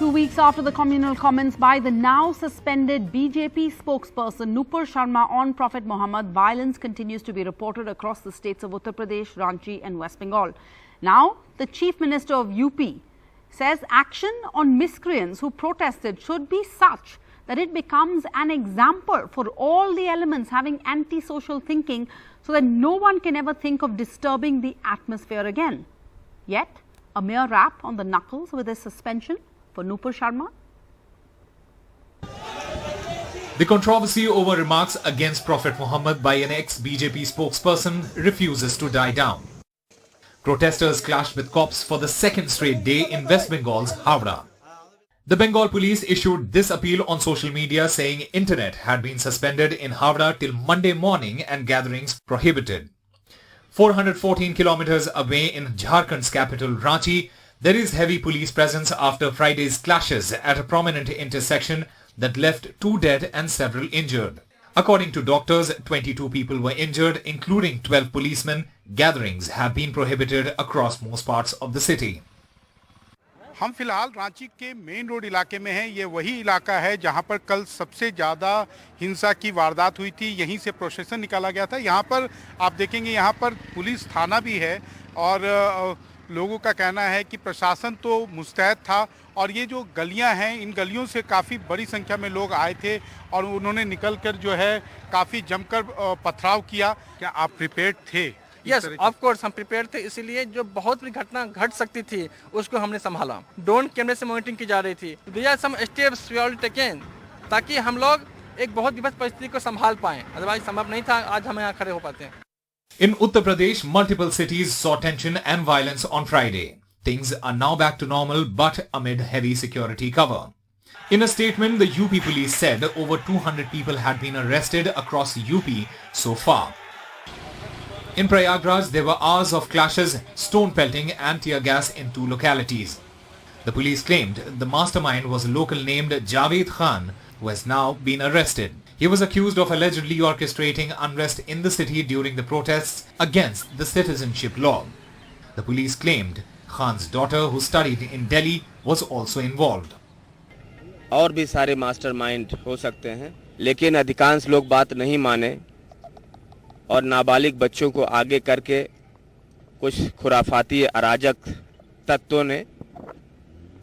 2 weeks after the communal comments by the now suspended BJP spokesperson Nupur Sharma on Prophet Muhammed, violence continues to be reported across the states of Uttar Pradesh, Ranchi and West Bengal. Now, the Chief Minister of UP says action on miscreants who protested should be such that it becomes an example for all the elements having anti-social thinking so that no one can ever think of disturbing the atmosphere again. Yet, a mere rap on the knuckles with a suspension for Nupur Sharma. The controversy over remarks against Prophet Muhammad by an ex-BJP spokesperson refuses to die down. Protesters clashed with cops for the second straight day in West Bengal's Howrah. The Bengal police issued this appeal on social media saying internet had been suspended in Howrah till Monday morning and gatherings prohibited. 414 kilometers away in Jharkhand's capital Ranchi, there is heavy police presence after Friday's clashes at a prominent intersection that left 2 dead and several injured. According to doctors, 22 people were injured, including 12 policemen. Gatherings have been prohibited across most parts of the city. हम फिलहाल रांची के main road इलाके में हैं। ये वही इलाका है जहां पर कल सबसे ज़्यादा हिंसा की वारदात हुई थी। यहीं से प्रोसेशन निकाला गया था। यहां पर आप देखेंगे यहां पर पुलिस थाना भी है और लोगों का कहना है कि प्रशासन तो मुस्तैद था और ये जो गलियां हैं इन गलियों से काफ़ी बड़ी संख्या में लोग आए थे और उन्होंने निकलकर जो है काफ़ी जमकर पथराव किया। क्या आप प्रिपेयर्ड थे? यस, ऑफ कोर्स हम प्रिपेयर थे, इसीलिए जो बहुत बड़ी घटना घट सकती थी उसको हमने संभाला। ड्रोन कैमरे से मॉनिटरिंग की जा रही थी। There are some steps we already taken ताकि हम लोग एक बहुत विपत्त परिस्थिति को संभाल पाएं, अदरवाइज संभव नहीं था आज हम यहाँ खड़े हो पाते हैं। In Uttar Pradesh, multiple cities saw tension and violence on Friday. Things are now back to normal but amid heavy security cover. In a statement, the UP police said over 200 people had been arrested across UP so far. In Prayagraj, there were hours of clashes, stone pelting and tear gas in 2 localities. The police claimed the mastermind was a local named Javed Khan, who has now been arrested. He was accused of allegedly orchestrating unrest in the city during the protests against the citizenship law. The police claimed Khan's daughter, who studied in Delhi, was also involved. और भी सारे mastermind हो सकते हैं, लेकिन अधिकांश लोग बात नहीं माने और नाबालिग बच्चों को आगे करके कुछ खुराफाती अराजक तत्वों ने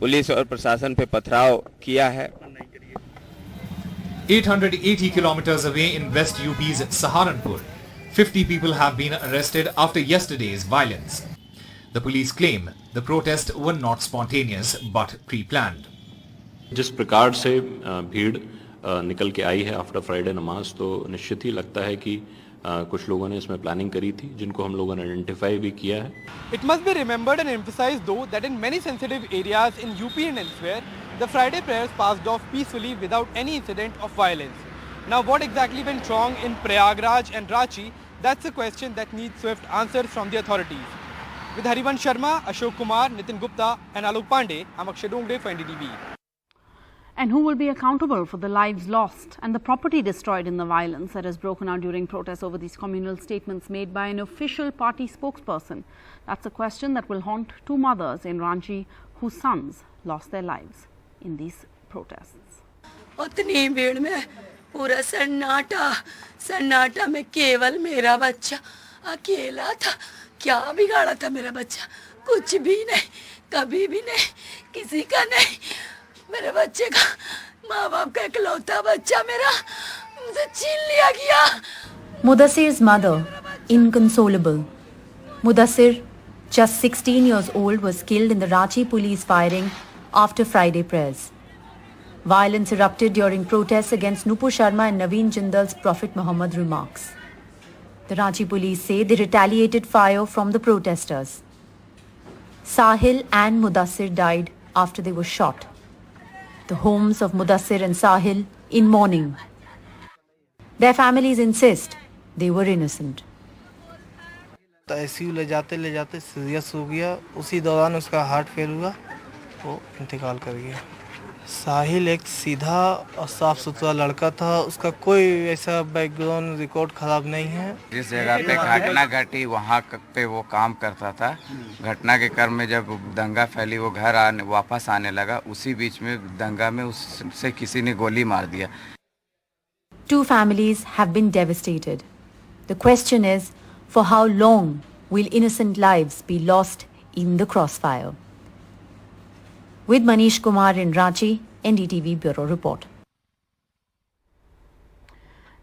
पुलिस और प्रशासन पे पथराव किया है। 880 kilometers away in West UP's Saharanpur, 50 people have been arrested after yesterday's violence. The police claim the protests were not spontaneous but pre-planned. जिस प्रकार से भीड़ निकल के आई है आफ्टर फ्राइडे नमाज, तो निश्चित ही लगता है कि कुछ लोगों ने इसमें प्लानिंग करी थी, जिनको हम लोगों ने आइडेंटिफाई भी किया है। It must be remembered and emphasized though that in many sensitive areas in UP and elsewhere, the Friday prayers passed off peacefully without any incident of violence. Now what exactly went wrong in Prayagraj and Ranchi? That's a question that needs swift answers from the authorities. With Harivansh Sharma, Ashok Kumar, Nitin Gupta and Alok Pandey, I'm Akshay Dongde for NDTV. And who will be accountable for the lives lost and the property destroyed in the violence that has broken out during protests over these communal statements made by an official party spokesperson? That's a question that will haunt 2 mothers in Ranchi whose sons lost their lives in these protests. उतनी भीड़ में पूरा सन्नाटा में केवल मेरा बच्चा अकेला था। क्या बिगाड़ा था मेरा बच्चा? कुछ भी नहीं, कभी भी नहीं, किसी का नहीं। मेरे बच्चे का, माँ बाप का इकलौता बच्चा मेरा मुझे छीन लिया गया। Mudassir's mother, inconsolable. Mudassir, just 16 years old, was killed in the Ranchi police firing after Friday prayers. Violence erupted during protests against Nupur Sharma and Naveen Jindal's Prophet Muhammed remarks. The Ranchi police say they retaliated fire from the protesters. Sahil and Mudassir died after they were shot. The homes of Mudassir and Sahil in mourning. Their families insist they were innocent. ICU ले जाते serious हो गया। उसी दौरान उसका heart fail हुआ, वो इंतकाल कर गया। साहिल एक सीधा और साफ सुथरा लड़का था, उसका कोई ऐसा बैकग्राउंड रिकॉर्ड खराब नहीं है। जिस जगह पे घटना घटी वहाँ पे वो काम करता था। घटना के क्रम में जब दंगा फैली वो घर वापस आने लगा, उसी बीच में दंगा में उससे किसी ने गोली मार दिया। Two families have been devastated. The question is, for how long will innocent lives be lost in the crossfire? With Manish Kumar in Ranchi, NDTV Bureau Report.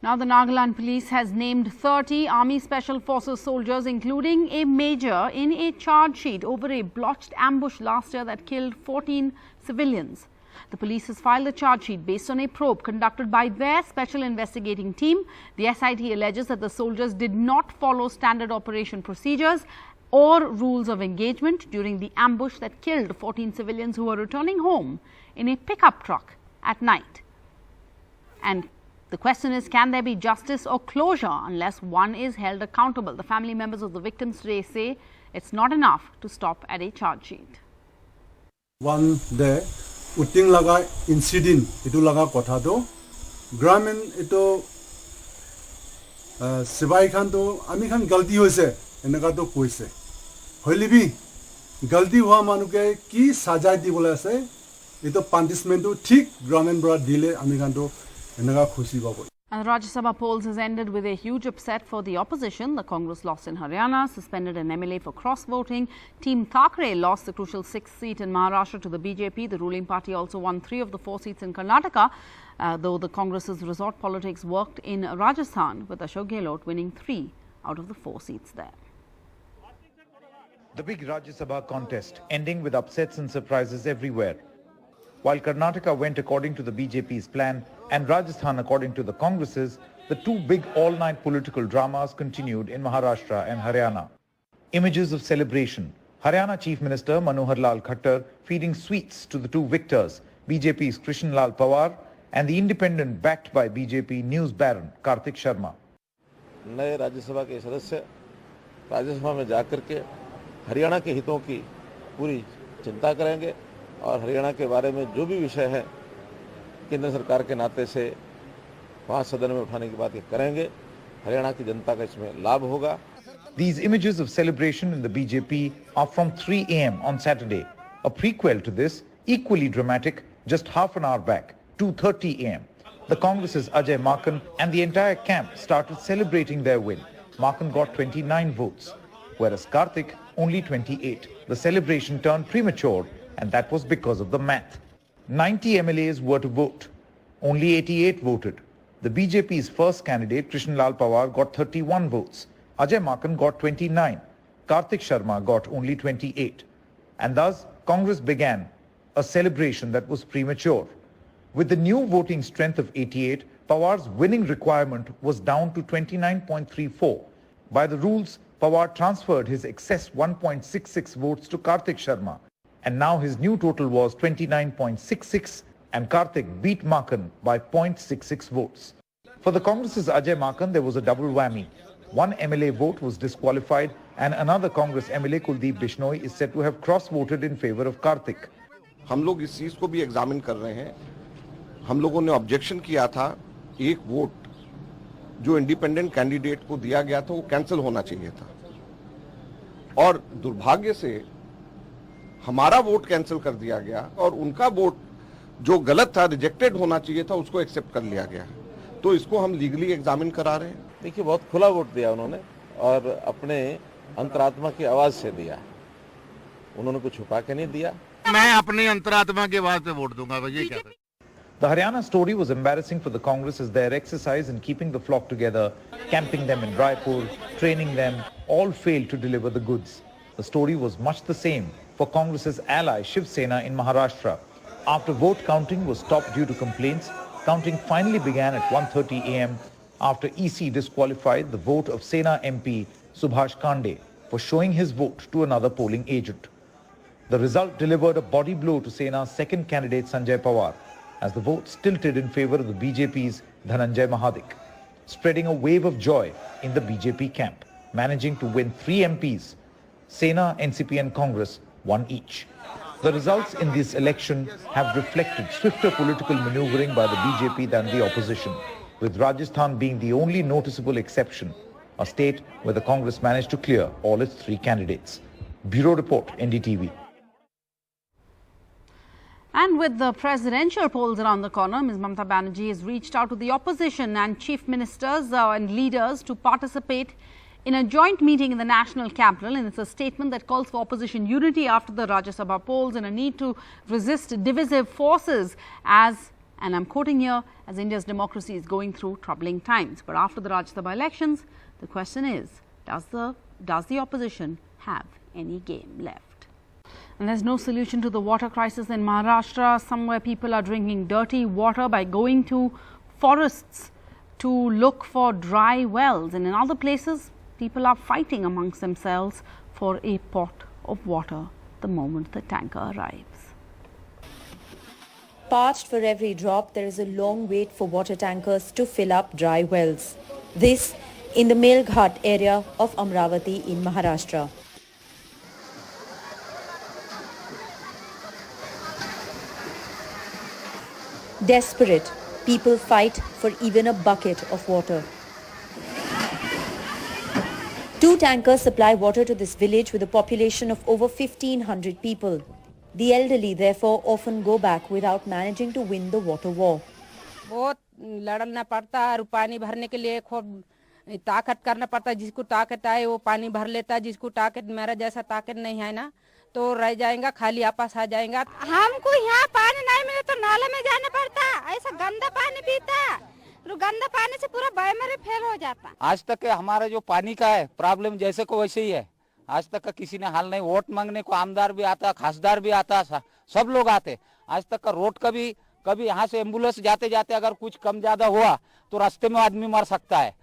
Now, the Nagaland police has named 30 Army Special Forces soldiers, including a major, in a charge sheet over a botched ambush last year that killed 14 civilians. The police has filed a charge sheet based on a probe conducted by their special investigating team. The SIT alleges that the soldiers did not follow standard operation procedures or rules of engagement during the ambush that killed 14 civilians who were returning home in a pickup truck at night. And the question is, can there be justice or closure unless one is held accountable? The family members of the victims today say it's not enough to stop at a charge sheet. One day, uting laga incident itu laga kotha to gramin itu sibai khan to ami khan galti hoise enaka to koise hoilibi galti hua manuke ki sajai dibole ase eto punishment to thik gramin bra dile ami khan to enaka khushi pabo. And the Rajya Sabha polls has ended with a huge upset for the opposition. The Congress lost in Haryana, suspended an MLA for cross-voting. Team Thackeray lost the crucial 6th seat in Maharashtra to the BJP. The ruling party also won 3 of the 4 seats in Karnataka, though the Congress's resort politics worked in Rajasthan, with Ashok Gehlot winning 3 out of the 4 seats there. The big Rajya Sabha contest ending with upsets and surprises everywhere. While Karnataka went according to the BJP's plan and Rajasthan according to the Congress's, the two big all-night political dramas continued in Maharashtra and Haryana. Images of celebration. Haryana Chief Minister Manohar Lal Khattar feeding sweets to the two victors, BJP's Krishan Lal Pawar and the independent backed by BJP news baron Kartik Sharma. नए राज्यसभा के सदस्य राज्यसभा में जाकर के हरियाणा के हितों की पूरी चिंता करेंगे और हरियाणा के बारे में जो भी विषय है केंद्र सरकार के नाते से वहाँ सदन में उठाने की बात करेंगे। हरियाणा की जनता का इसमें लाभ होगा। These images of celebration in the BJP are from 3 a.m. on Saturday. A prequel to this, equally dramatic, just half an hour back, 2:30 a.m. The Congress's Ajay Maken and the entire camp started celebrating their win. Maken got 29 votes, whereas Kartik only 28. The celebration turned premature, and that was because of the math. 90 MLAs were to vote. Only 88 voted. The BJP's first candidate, Krishan Lal Pawar, got 31 votes. Ajay Maken got 29. Kartik Sharma got only 28. And thus, Congress began a celebration that was premature. With the new voting strength of 88, Pawar's winning requirement was down to 29.34. By the rules, Pawar transferred his excess 1.66 votes to Kartik Sharma. And now his new total was 29.66, and Kartik beat Maken by 0.66 votes. For the Congress's Ajay Maken, there was a double whammy. One MLA vote was disqualified, and another Congress MLA, Kuldeep Bishnoi, is said to have cross-voted in favor of Kartik. हम लोग इस चीज को भी examine कर रहे हैं। हम लोगों ने ऑब्जेक्शन किया था, एक वोट जो इंडिपेंडेंट कैंडिडेट को दिया गया था वो कैंसिल होना चाहिए था, और दुर्भाग्य से हमारा वोट कैंसिल कर दिया गया और उनका वोट जो गलत था, रिजेक्टेड होना चाहिए था, उसको एक्सेप्ट कर लिया गया। तो इसको हम लीगली एग्जामिन करा रहे हैं। देखिए, बहुत खुला वोट दिया उन्होंने और अपने अंतरात्मा की आवाज से दिया, उन्होंने कुछ छुपा के नहीं दिया। मैं अपनी अंतरात्मा की आवाज पे वोट दूंगा, ये क्या है? The Haryana story was embarrassing for the Congress as their exercise in keeping the flock together, camping them in Raipur, training them, all failed to deliver the goods. The story was much the same for Congress's ally Shiv Sena in Maharashtra. After vote counting was stopped due to complaints, counting finally began at 1:30 a.m. after EC disqualified the vote of Sena MP Subhash Kande for showing his vote to another polling agent. The result delivered a body blow to Sena's second candidate Sanjay Pawar, as the votes tilted in favor of the BJP's Dhananjay Mahadik, spreading a wave of joy in the BJP camp. Managing to win 3 MPs, Sena, NCP and Congress won each. The results in this election have reflected swifter political maneuvering by the BJP than the opposition, with Rajasthan being the only noticeable exception, a state where the Congress managed to clear all its 3 candidates. Bureau Report, NDTV. And with the presidential polls around the corner, Ms. Mamata Banerjee has reached out to the opposition and chief ministers and leaders to participate in a joint meeting in the national capital. And it's a statement that calls for opposition unity after the Rajya Sabha polls and a need to resist divisive forces as, and I'm quoting here, as India's democracy is going through troubling times. But after the Rajya Sabha elections, the question is, does the opposition have any game left? And there's no solution to the water crisis in Maharashtra. Somewhere people are drinking dirty water by going to forests to look for dry wells. And in other places, people are fighting amongst themselves for a pot of water the moment the tanker arrives. Parched for every drop, there is a long wait for water tankers to fill up dry wells. This in the Melghat area of Amravati in Maharashtra. Desperate, people fight for even a bucket of water. 2 tankers supply water to this village with a population of over 1,500 people. The elderly therefore often go back without managing to win the water war. बहुत लड़ना पड़ता है और पानी भरने के लिए खूब ताकत करना पड़ता है. जिसको ताकत आए वो पानी भर लेता है, जिसको ताकत मेरा जैसा ताकत नहीं है ना तो रह जाएगा, खाली आपस आ जाएगा. हमको यहाँ पानी नहीं मिले तो नाले में जाना पड़ता, ऐसा गंदा पानी पीता, गंदा पानी से पूरा बीमारी फेल हो जाता. आज तक हमारा जो पानी का है प्रॉब्लम जैसे को वैसे ही है. आज तक का किसी ने हाल नहीं. वोट मांगने को आमदार भी आता, खासदार भी आता, सब लोग आते. आज तक का रोड कभी यहाँ से एम्बुलेंस जाते जाते अगर कुछ कम ज्यादा हुआ तो रास्ते में आदमी मर सकता है.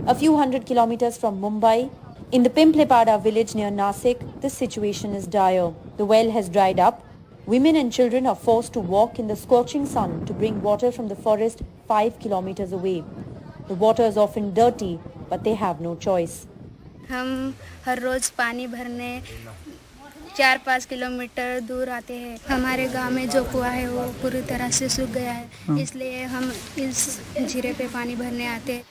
A few hundred kilometers from Mumbai, in the Pimplepada village near Nasik, the situation is dire. The well has dried up. Women and children are forced to walk in the scorching sun to bring water from the forest 5 kilometers away. The water is often dirty, but they have no choice. हम हर रोज पानी भरने 4-5 kilometre दूर आते हैं. हमारे गांव में जो कुआं है वो पूरी तरह से सूख गया है, इसलिए हम इस झीरे पे पानी भरने आते हैं.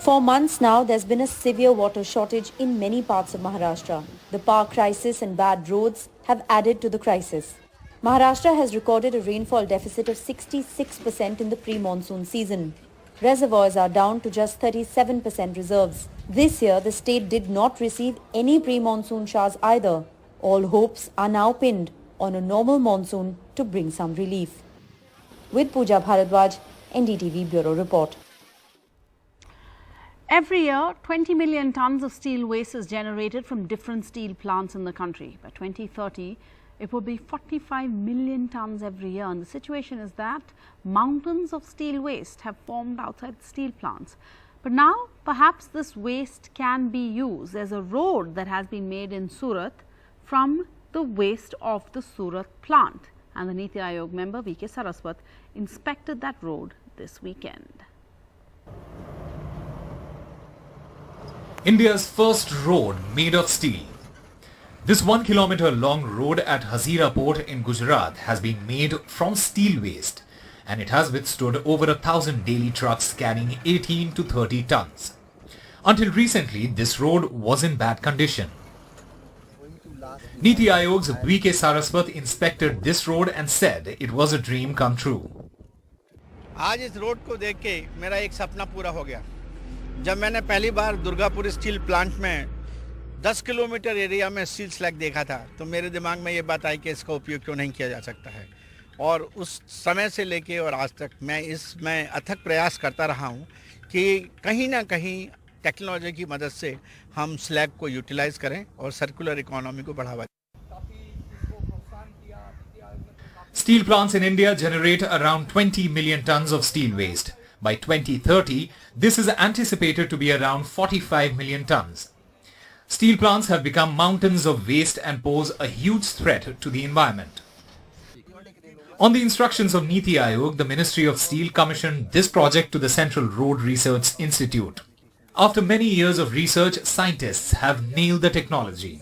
For months now, there's been a severe water shortage in many parts of Maharashtra. The power crisis and bad roads have added to the crisis. Maharashtra has recorded a rainfall deficit of 66% in the pre-monsoon season. Reservoirs are down to just 37% reserves. This year, the state did not receive any pre-monsoon showers either. All hopes are now pinned on a normal monsoon to bring some relief. With Pooja Bharadwaj, NDTV Bureau Report. Every year, 20 million tons of steel waste is generated from different steel plants in the country. By 2030, it will be 45 million tons every year. And the situation is that mountains of steel waste have formed outside steel plants. But now, perhaps this waste can be used. There's a road that has been made in Surat from the waste of the Surat plant. And the Niti Aayog member V.K. Saraswat inspected that road this weekend. India's first road made of steel. This 1 kilometer long road at Hazira port in Gujarat has been made from steel waste, and it has withstood over 1,000 daily trucks carrying 18 to 30 tons. Until recently, this road was in bad condition. Niti Aayog's V.K. Saraswat inspected this road and said it was a dream come true. आज इस road को देख के मेरा एक सपना पूरा हो गया. जब मैंने पहली बार दुर्गापुर स्टील प्लांट में 10 किलोमीटर एरिया में स्टील स्लैग देखा था तो मेरे दिमाग में ये बात आई कि इसका उपयोग क्यों नहीं किया जा सकता है. और उस समय से लेके और आज तक मैं इसमें अथक प्रयास करता रहा हूँ कि कहीं ना कहीं टेक्नोलॉजी की मदद से हम स्लैग को यूटिलाइज करें और सर्कुलर इकोनॉमी को बढ़ावा दें. Steel plants in India generate around 20 million tons of steel waste. By 2030, this is anticipated to be around 45 million tons. Steel plants have become mountains of waste and pose a huge threat to the environment. On the instructions of Niti Aayog, the Ministry of Steel commissioned this project to the Central Road Research Institute. After many years of research, scientists have nailed the technology.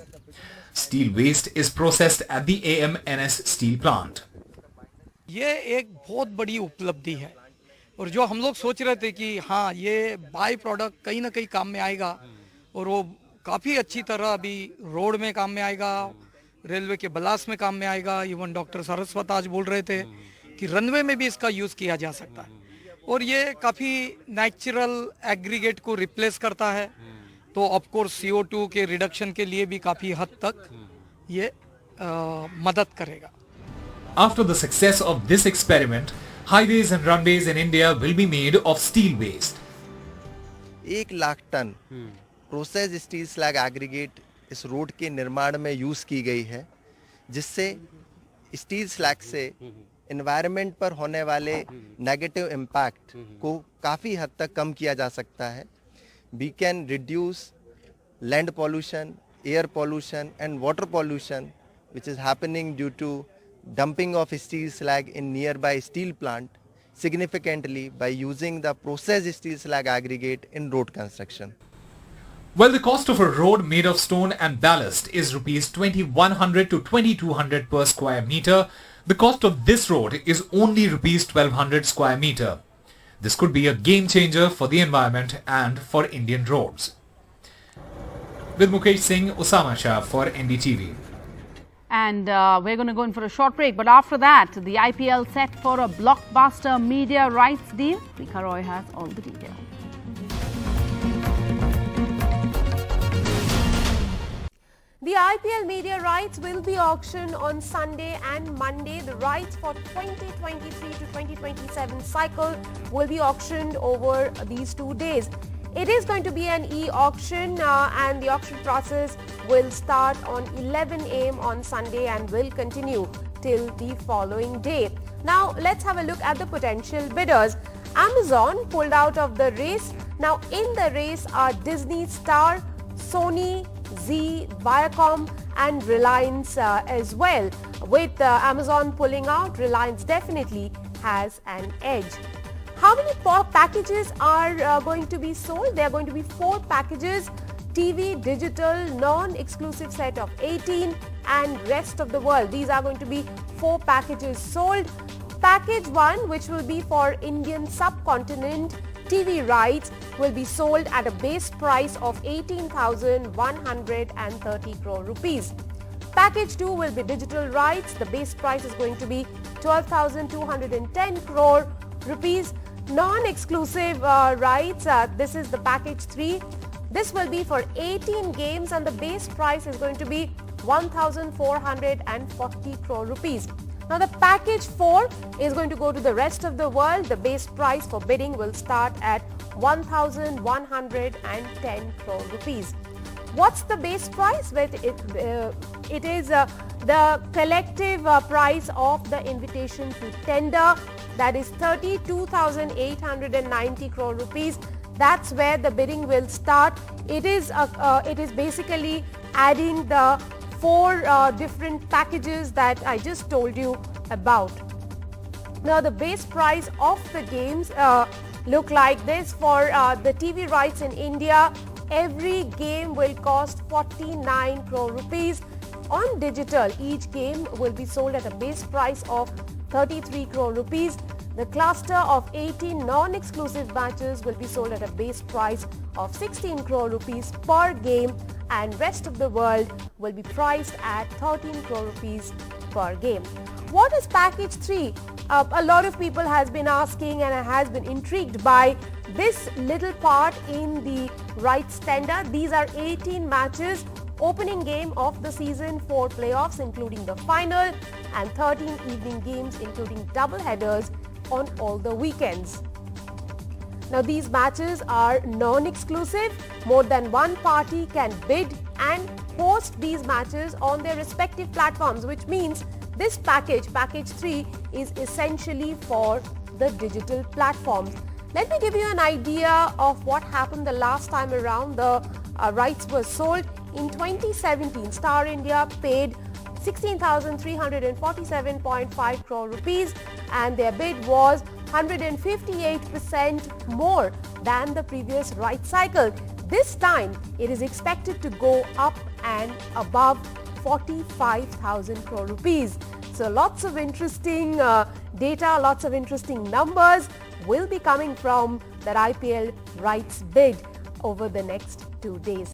Steel waste is processed at the AMNS steel plant. ये एक बहुत बड़ी उपलब्धि है और जो हम लोग सोच रहे थे कि हाँ ये बाई प्रोडक्ट कहीं ना कहीं काम में आएगा और वो काफ़ी अच्छी तरह अभी रोड में काम में आएगा, रेलवे के ब्लास्ट में काम में आएगा। इवन डॉक्टर सरस्वत आज बोल रहे थे कि रनवे में भी इसका यूज़ किया जा सकता है और ये काफ़ी नेचुरल एग्रीगेट को रिप्लेस करता है, तो ऑफ कोर्स CO2 के रिडक्शन के लिए भी काफ़ी हद तक ये मदद करेगा। After the success of this experiment, highways and runways in India will be made of steel waste. 1 lakh ton process steel slag aggregate इस रोड के निर्माण में यूज की गई है, जिससे स्टील स्लैग से एनवायरनमेंट पर होने वाले नेगेटिव इम्पैक्ट को काफ़ी हद तक कम किया जा सकता है। We can reduce land pollution, air pollution and water pollution which is happening due to dumping of steel slag in nearby steel plant significantly by using the processed steel slag aggregate in road construction. Well, the cost of a road made of stone and ballast is rupees 2100 to 2200 per square meter. The cost of this road is only rupees 1200 square meter. This could be a game changer for the environment and for Indian roads. With Mukesh Singh, Usama Shah for NDTV. And we're going to go in for a short break. But after that, the IPL set for a blockbuster media rights deal. Rika Roy has all the details. The IPL media rights will be auctioned on Sunday and Monday. The rights for 2023 to 2027 cycle will be auctioned over these 2 days. It is going to be an e-auction and the auction process will start on 11 a.m. on Sunday and will continue till the following day. Now let's have a look at the potential bidders. Amazon pulled out of the race. Now in the race are Disney Star, Sony, Zee, Viacom and Reliance as well. With Amazon pulling out, Reliance definitely has an edge. How many packages are going to be sold? There are going to be 4 packages: TV, digital, non-exclusive set of 18 and rest of the world. These are going to be 4 packages sold. Package 1, which will be for Indian subcontinent TV rights, will be sold at a base price of 18,130 crore rupees. Package 2 will be digital rights. The base price is going to be 12,210 crore rupees. Non-exclusive rights, this is the package 3. This will be for 18 games and the base price is going to be 1,440 crore rupees. Now the package 4 is going to go to the rest of the world. The base price for bidding will start at 1,110 crore rupees. What's the base price? It is the collective price of the invitation to tender, that is 32,890 crore rupees. That's where the bidding will start. It is basically adding the 4 different packages that I just told you about. Now the base price of the games look like this. For the TV rights in India, every game will cost 49 crore rupees. On digital, each game will be sold at a base price of 33 crore rupees. The cluster of 18 non-exclusive matches will be sold at a base price of 16 crore rupees per game, and rest of the world will be priced at 13 crore rupees per game. What is package 3? A lot of people has been asking and has been intrigued by this little part in the rights tender. These are 18 matches, opening game of the season 4 playoffs including the final, and 13 evening games including double headers on all the weekends. Now these matches are non-exclusive. More than one party can bid and host these matches on their respective platforms, which means this package 3, is essentially for the digital platforms. Let me give you an idea of what happened the last time around the rights were sold. In 2017, Star India paid 16,347.5 crore rupees and their bid was 158% more than the previous rights cycle. This time, it is expected to go up and above 45,000 crore rupees. So lots of interesting data, lots of interesting numbers will be coming from that IPL rights bid over the next 2 days.